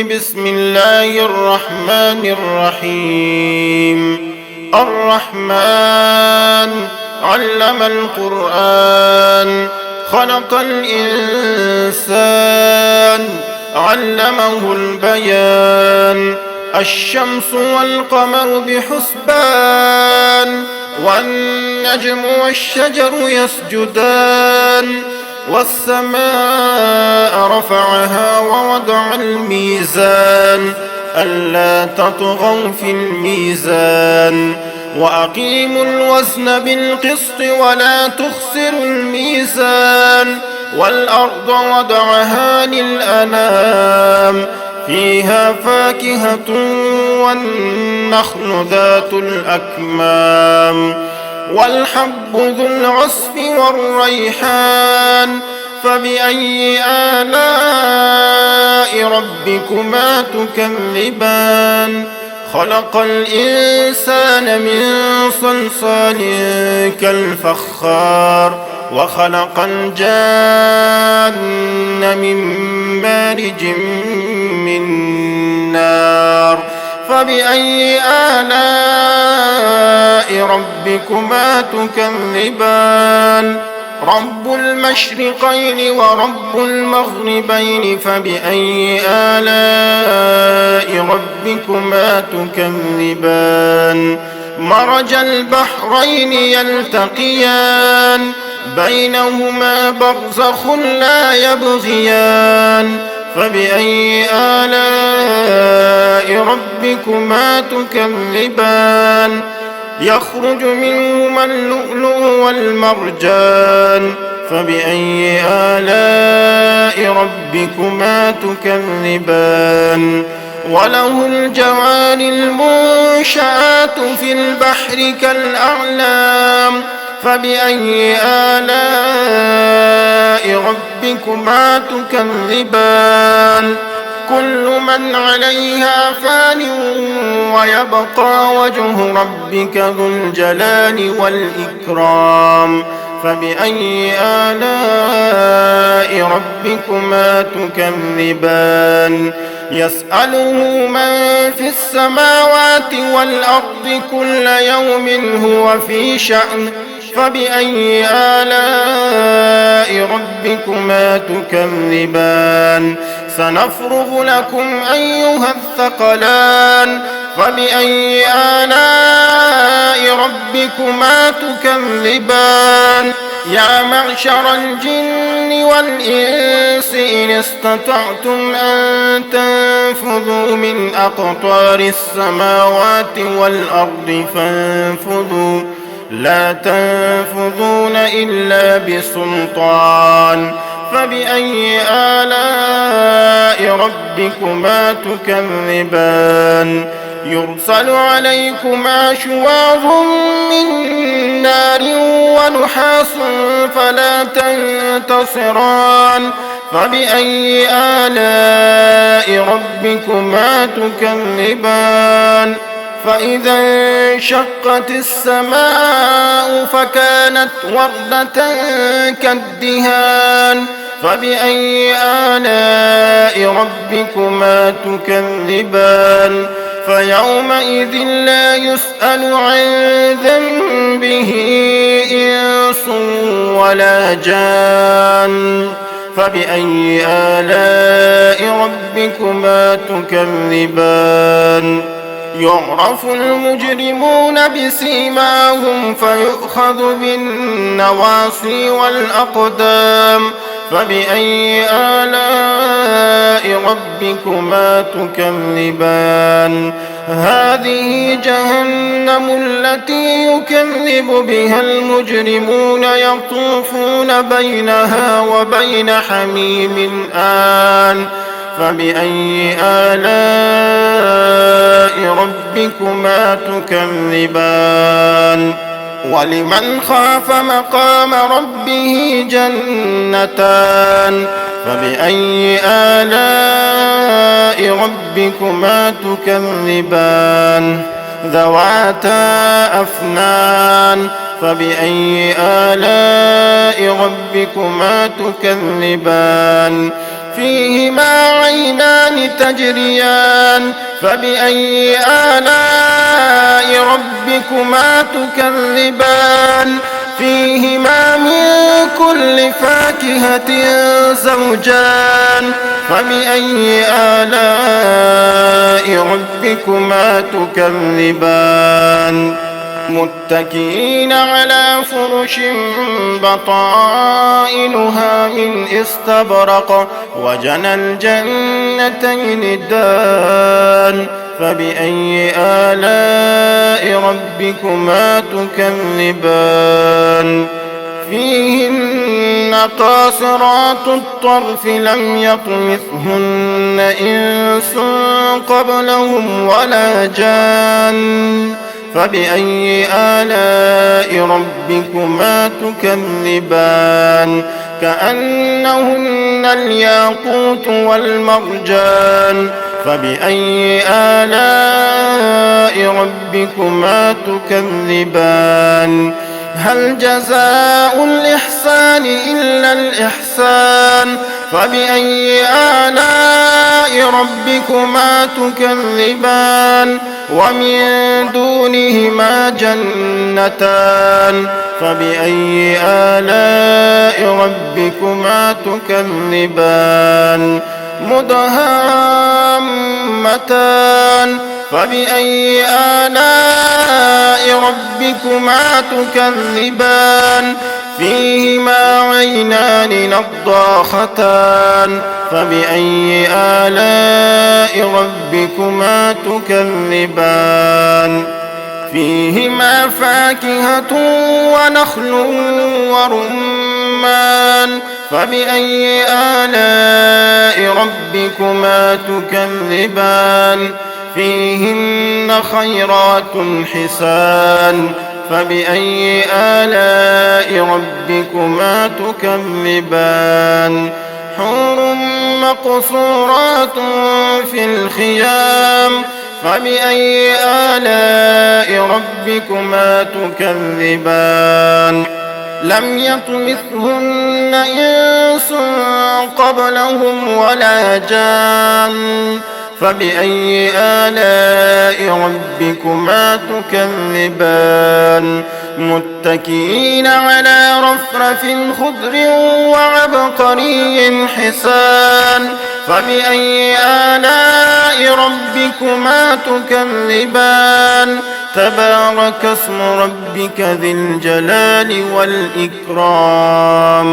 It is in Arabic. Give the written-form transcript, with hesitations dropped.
بسم الله الرحمن الرحيم. الرحمن علم القرآن، خلق الإنسان، علمه البيان. الشمس والقمر بحسبان، والنجم والشجر يسجدان. والسماء رفعها ووضع الميزان، ألا تطغوا في الميزان، وأقيموا الوزن بالقسط ولا تخسروا الميزان. والأرض وضعها للأنام، فيها فاكهة والنخل ذات الأكمام، والحب ذو العصف والريحان. فبأي آلاء ربكما تكذبان؟ خلق الإنسان من صلصال كالفخار، وخلق الجان من مارج من نار. فبأي آلاء ربكما تكذبان؟ رب المشرقين ورب المغربين، فبأي آلاء ربكما تكذبان؟ مرج البحرين يلتقيان، بينهما برزخ لا يبغيان. فبأي آلاء ربكما تكذبان؟ يخرج منهما اللؤلؤ والمرجان. فبأي آلاء ربكما تكذبان؟ وله الجوار المنشآت في البحر كالأعلام. فبأي آلاء ربكما تكذبان؟ كل من عليها فان، ويبقى وجه ربك ذو الجلال والإكرام. فبأي آلاء ربكما تكذبان؟ يسأله من في السماوات والأرض كل يوم هو في شأن. فبأي آلاء ربكما تكذبان؟ سنفرغ لكم أيها الثقلان. فبأي آلاء ربكما تكذبان؟ يا معشر الجن والإنس إن استطعتم أن تنفذوا من أقطار السماوات والأرض فانفذوا، لا تنفذون إلا بسلطان. فبأي آلاء ربكما تكذبان؟ يرسل عليكما شواظ من نار ونحاس فلا تنتصران. فبأي آلاء ربكما تكذبان؟ فإذا انشقت السماء فكانت وردة كالدهان. فبأي آلاء ربكما تكذبان؟ فيومئذ لا يسأل عن ذنبه إنس ولا جان. فبأي آلاء ربكما تكذبان؟ يعرف المجرمون بسيماهم فيؤخذ بالنواصي والأقدام. فبأي آلاء ربكما تكذبان؟ هذه جهنم التي يكذب بها المجرمون، يطوفون بينها وبين حميم آن. فبأي آلاء ربكما تكذبان؟ ولمن خاف مقام ربه جنتان. فبأي آلاء ربكما تكذبان؟ ذواتا أفنان. فبأي آلاء ربكما تكذبان؟ فيهما عينان تجريان فبأي آلاء ربكما تكذبان فيهما من كل فاكهة زوجان فبأي آلاء ربكما تكذبان متكئين على فرش بطائنها من استبرق وجنى الجنتين دان فبأي آلاء ربكما تكذبان فيهن قاصرات الطرف لم يطمثهن إنس قبلهم ولا جان فبأي آلاء ربكما تكذبان كأنهن الياقوت والمرجان فبأي آلاء ربكما تكذبان هل جزاء الإحسان إلا الإحسان فبأي آلاء ربكما تكذبان ومن دونهما جنتان فبأي آلاء ربكما تكذبان مدهامتان فبأي آلاء ربكما تكذبان فيهما عينان نضاختان فبأي آلاء ربكما تكذبان فيهما فاكهة ونخل ورمان فبأي آلاء ربكما تكذبان فيهن خيرات حسان فبأي آلاء ربكما تكذبان حور مقصورات في الخيام فبأي آلاء ربكما تكذبان لم يطمثهن إنس قبلهم ولا جان فبأي آلاء ربكما تكذبان متكئين على رفرف خضر وعبقري حسان فبأي آلاء ربكما تكذبان تبارك اسم ربك ذي الجلال والإكرام